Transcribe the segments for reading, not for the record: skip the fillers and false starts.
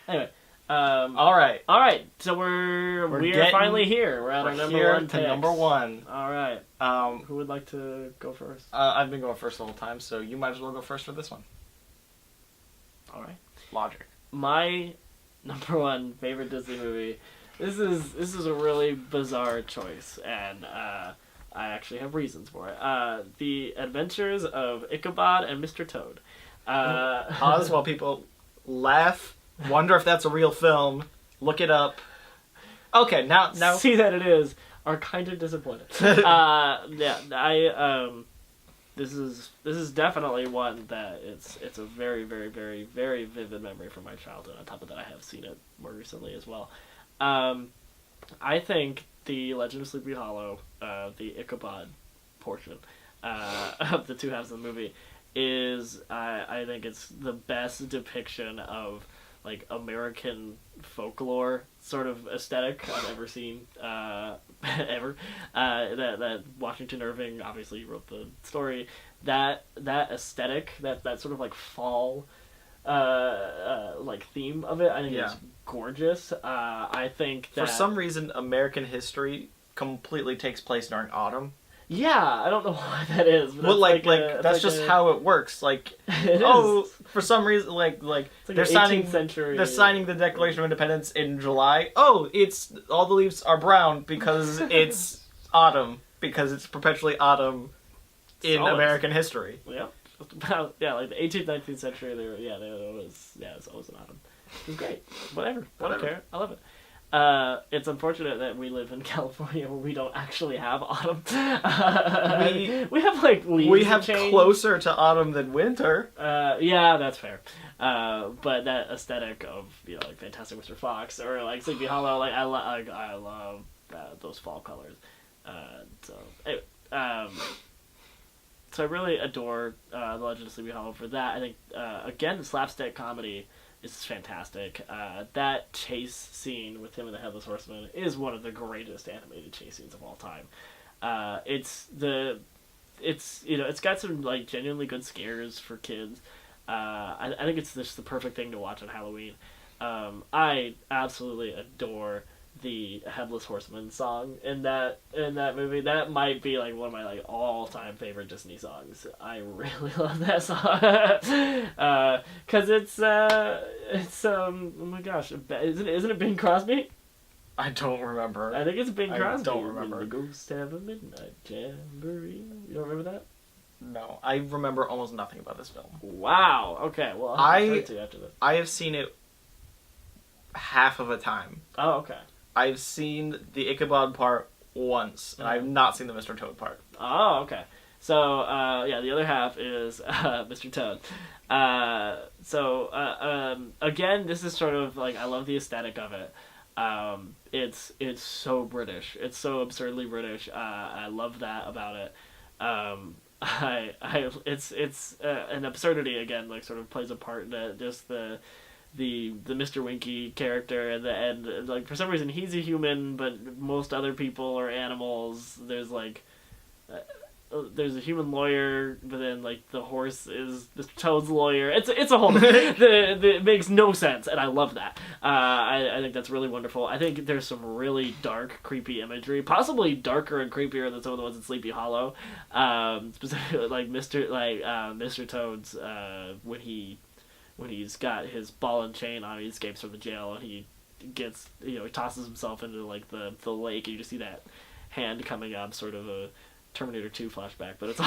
Anyway. All right. So we're finally here. We're at our number one pick. Number one. All right. Who would like to go first? I've been going first the whole time, so you might as well go first for this one. All right. Logic. My number one favorite Disney movie. This is a really bizarre choice, and I actually have reasons for it. The Adventures of Ichabod and Mr. Toad. Pause while people laugh. Wonder if that's a real film. Look it up. Okay, now see that it is. Are kind of disappointed. This is definitely one that it's a very, very, very, very vivid memory from my childhood. On top of that, I have seen it more recently as well. I think the Legend of Sleepy Hollow, the Ichabod portion of the two halves of the movie, is I think it's the best depiction of like American folklore sort of aesthetic I've ever seen ever. That Washington Irving obviously wrote the story. That aesthetic, that sort of like fall like theme of it, I think is gorgeous. I think that for some reason American history completely takes place during autumn. Yeah, I don't know why that is. But well, that's just how it works. Like, for some reason, like they're signing the Declaration of Independence in July. Oh, it's all the leaves are brown because it's autumn, because it's perpetually autumn in American history. Yeah, like the 18th, 19th century. It's always an autumn. It was great. Whatever. I don't care. I love it. It's unfortunate that we live in California where we don't actually have autumn. We have like leaves. We have closer to autumn than winter. Yeah, that's fair. But that aesthetic of like Fantastic Mr. Fox or like Sleepy Hollow, like I love those fall colors. So I really adore The Legend of Sleepy Hollow for that. I think again the slapstick comedy. It's fantastic. That chase scene with him and the Headless Horseman is one of the greatest animated chase scenes of all time. It's got some like genuinely good scares for kids. I think it's just the perfect thing to watch on Halloween. I absolutely adore the Headless Horseman song in that movie. That might be like one of my like all-time favorite Disney songs. I really love that song because it's oh my gosh, isn't it Bing Crosby? I don't remember. I think it's Bing Crosby. I don't remember. When the ghosts have a midnight jamboree. You don't remember that? No, I remember almost nothing about this film. Wow. Okay. Well, I'll show it to you after this. I have seen it half of a time. Oh, okay. I've seen the Ichabod part once, and I've not seen the Mr. Toad part. Oh, okay. So, the other half is Mr. Toad. Again, this is sort of like, I love the aesthetic of it. It's so British. It's so absurdly British. I love that about it. It's an absurdity again, like sort of plays a part in it. Just the Mr. Winky character and like for some reason he's a human, but most other people are animals. There's like there's a human lawyer, but then like the horse is Mr. Toad's lawyer. It's a whole it makes no sense, and I love that. I think that's really wonderful. I think there's some really dark, creepy imagery, possibly darker and creepier than some of the ones in Sleepy Hollow. Specifically like Mr. Toad's when he's got his ball and chain on, he escapes from the jail and he gets he tosses himself into like the lake, and you just see that hand coming up, sort of a Terminator 2 flashback, but it's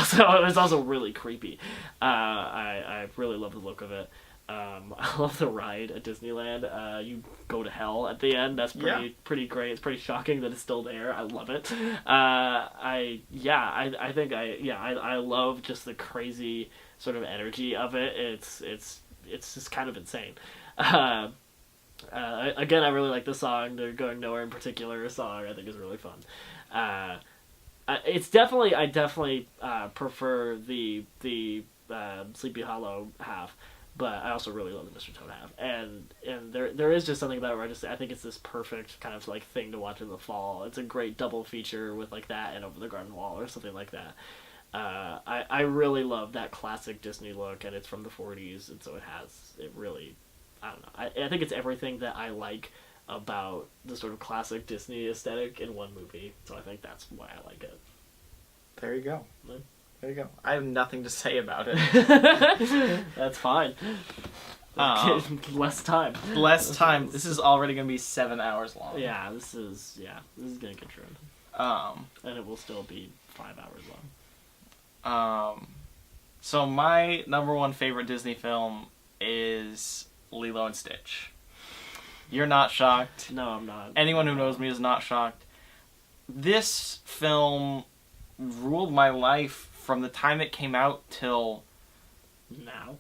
also really creepy. I really love the look of it. I love the ride at Disneyland. You go to hell at the end. That's pretty great. It's pretty shocking that it's still there. I love it. I love just the crazy sort of energy of it. It's just kind of insane. Again, I really like the song. They're Going Nowhere in particular song I think is really fun. I definitely prefer the Sleepy Hollow half, but I also really love the Mr. Toad half. And there is just something about it where I think it's this perfect kind of like thing to watch in the fall. It's a great double feature with like that and Over the Garden Wall or something like that. I really love that classic Disney look, and it's from the 40s, and so it I don't know. I think it's everything that I like about the sort of classic Disney aesthetic in one movie. So I think that's why I like it. There you go. Yeah. There you go. I have nothing to say about it. That's fine. Less time. Less time. This is already going to be 7 hours long. Yeah, this is going to get trimmed. And it will still be 5 hours long. So my number one favorite Disney film is Lilo and Stitch. You're not shocked. No, I'm not. Anyone who knows me is not shocked. This film ruled my life from the time it came out till now.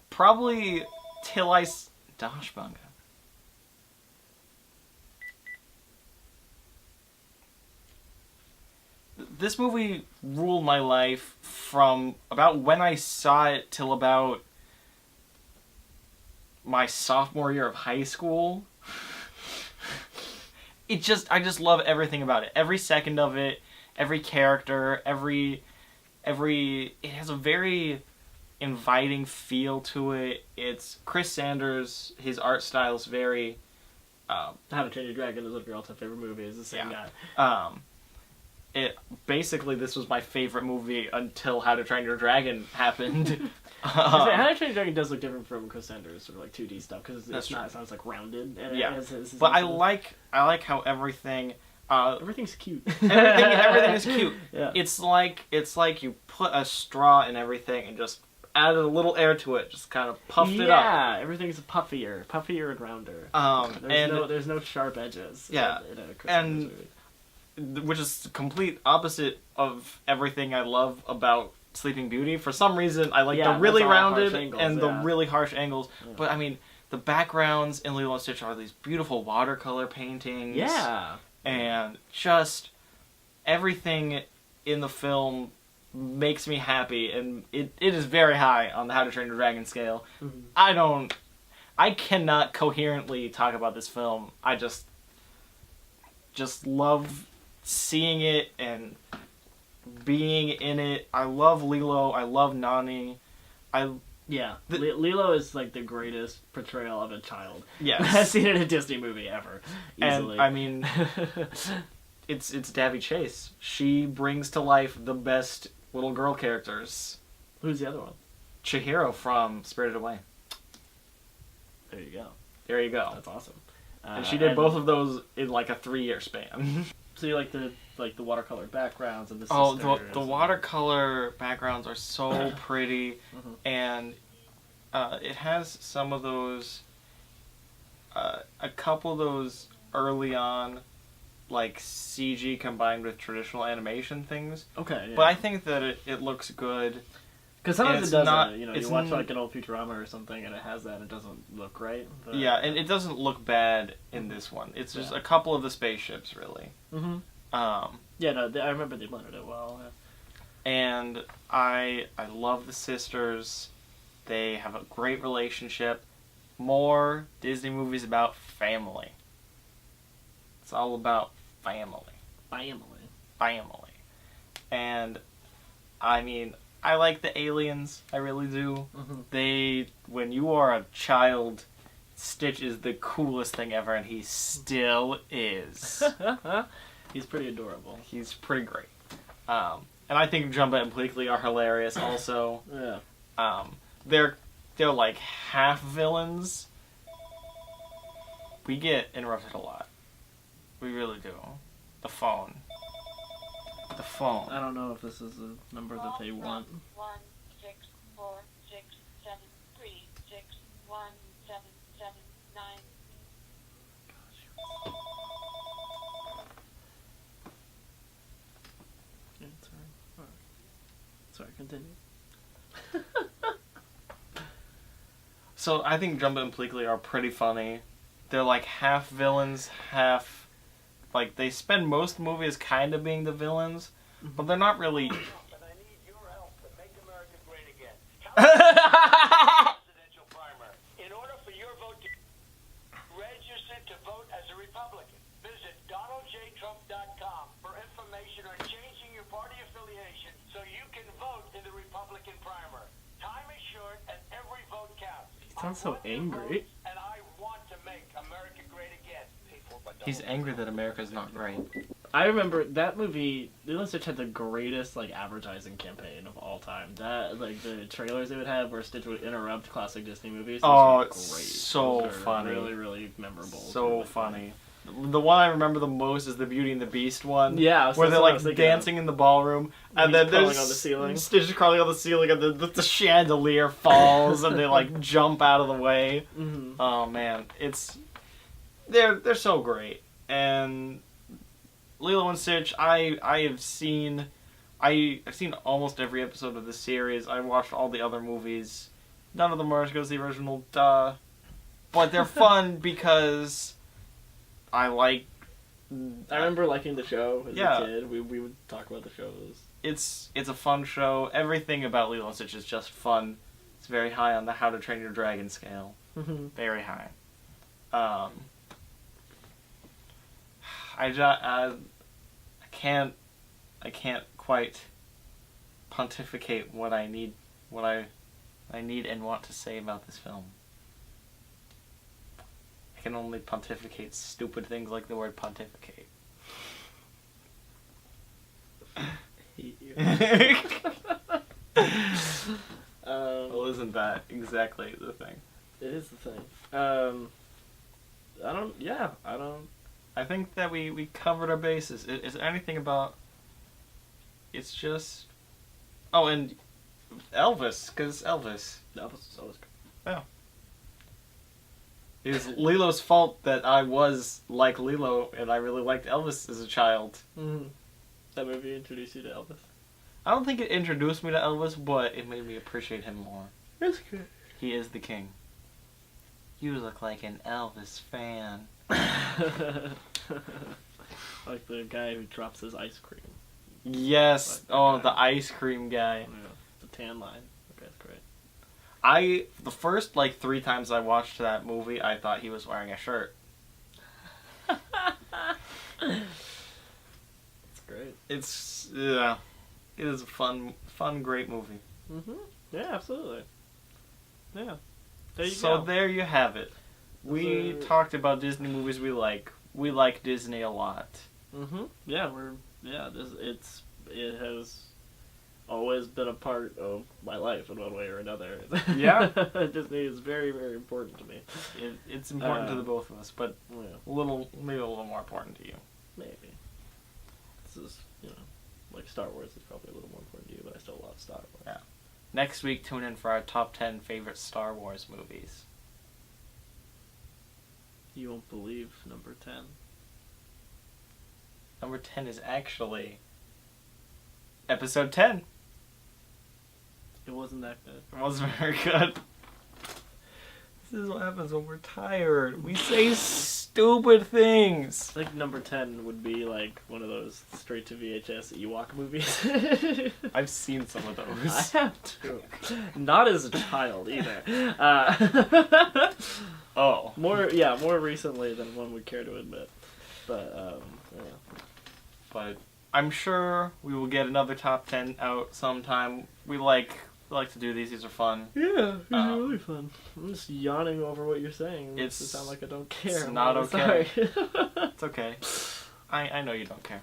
Probably till Dash Bunga. This movie ruled my life from about when I saw it till about my sophomore year of high school. I just love everything about it. Every second of it, every character, every it has a very inviting feel to it. It's Chris Sanders, his art style is very How to Train Your Dragon is one of your all-time favorite movies. The same guy. This was my favorite movie until How to Train Your Dragon happened. How to Train Your Dragon does look different from Chris Sanders' sort of like 2D stuff because it's not like rounded. And but I like how everything. Everything's cute. Everything is cute. Yeah. It's like you put a straw in everything and just added a little air to it, just kind of puffed it up. Yeah, everything's puffier and rounder. There's no sharp edges. Yeah, in a Chris Sanders movie. Which is the complete opposite of everything I love about Sleeping Beauty. For some reason, I like the really rounded angles, the really harsh angles. Yeah. But I mean, the backgrounds in Lilo and Stitch are these beautiful watercolor paintings. Yeah. And just everything in the film makes me happy, and it is very high on the How to Train Your Dragon scale. Mm-hmm. I cannot coherently talk about this film. I just love seeing it and being in it. I love Lilo. I love Nani. Lilo is like the greatest portrayal of a child I've I've seen in a Disney movie ever. Easily. And I mean, it's Davy Chase. She brings to life the best little girl characters. Who's the other one? Chihiro from Spirited Away. There you go. There you go. That's awesome. And she did both of those in like a 3-year span. So you like the watercolor backgrounds and the sisters? The watercolor backgrounds are so pretty, and it has some of those, a couple of those early on, like CG combined with traditional animation things. Okay, yeah. But I think that it looks good. Because sometimes it doesn't. You watch like an old Futurama or something, and it has that, and it doesn't look right. But, yeah, and it doesn't look bad in this one. It's just a couple of the spaceships, really. Mm-hmm. I remember they blended it well. Yeah. And I love the sisters. They have a great relationship. More Disney movies about family. It's all about family. Family. And I mean, I like the aliens. I really do. Mm-hmm. When you are a child, Stitch is the coolest thing ever, and he still is. He's pretty adorable. He's pretty great. And I think Jumba and Pleakley are hilarious also. Yeah. They're like half villains. We get interrupted a lot. We really do. The phone. I don't know if this is a number that they want. 1 6 4 6 7 3 6 1 7 7 9. Yeah, sorry, continue. So I think Jumba and Pleakley are pretty funny. They're like half villains, half... Like, they spend most of the movie as kind of being the villains, but they're not really... But I need your help to make America great again. Presidential primer. In order for your vote to register to vote as a Republican, visit DonaldJTrump.com for information on changing your party affiliation so you can vote in the Republican primer. Time is short and every vote counts. Sounds so angry. And I want to make America great again. He's angry that America's not great. I remember that movie. Lilo and Stitch had the greatest like advertising campaign of all time. That like the trailers they would have where Stitch would interrupt classic Disney movies. Oh, great. so funny. Really, really memorable. So really funny. The one I remember the most is the Beauty and the Beast one. Yeah, where they're like dancing in the ballroom, and then there's on the ceiling. Stitch is crawling on the ceiling, and the chandelier falls, and they like jump out of the way. Mm-hmm. Oh man, they're so great. And Lilo and Stitch, I've seen almost every episode of the series. I watched all the other movies. None of them are as good as the original, duh. But they're fun because I remember liking the show as Yeah. a kid. We would talk about the shows. It's a fun show. Everything about Lilo and Stitch is just fun. It's very high on the How to Train Your Dragon scale. Very high. I can't quite pontificate what I need and want to say about this film. I can only pontificate stupid things like the word pontificate. I hate you. Well, isn't that exactly the thing? It is the thing. I don't. I think that we covered our bases. Is there anything about... It's just... Oh, and Elvis, because Elvis. Elvis is always good. Yeah. It was Lilo's fault that I was like Lilo, and I really liked Elvis as a child. Mm-hmm. That movie introduced you to Elvis? I don't think it introduced me to Elvis, but it made me appreciate him more. It's good. He is the king. You look like an Elvis fan. Like the guy who drops his ice cream. Yes. Like the ice cream guy. Yeah, the tan line. Okay, that's great. The first 3 times I watched that movie, I thought he was wearing a shirt. That's great. It is a fun, great movie. Mm-hmm. Yeah, absolutely. Yeah. There you So go. there you have it. We talked about Disney movies we like. We like Disney a lot. Mm-hmm. Yeah, it has always been a part of my life in one way or another. Yeah. Disney is very, very important to me. It's important to the both of us, but Yeah. maybe a little more important to you. Maybe. This is, like Star Wars is probably a little more important to you, but I still love Star Wars. Yeah. Next week, tune in for our top 10 favorite Star Wars movies. You won't believe number 10. Number 10 is actually episode 10. It wasn't that good. It wasn't very good. This is what happens when we're tired. We say stupid things. I think number 10 would be like one of those straight to VHS Ewok movies. I've seen some of those. I have too. Not as a child either. Oh. More recently than one would care to admit. But yeah. But I'm sure we will get another top 10 out sometime. We like to do these. These are fun. Yeah, it's really fun. I'm just yawning over what you're saying. It It's- sound like I don't care. it's I'm not really okay. Sorry. It's okay. I know you don't care.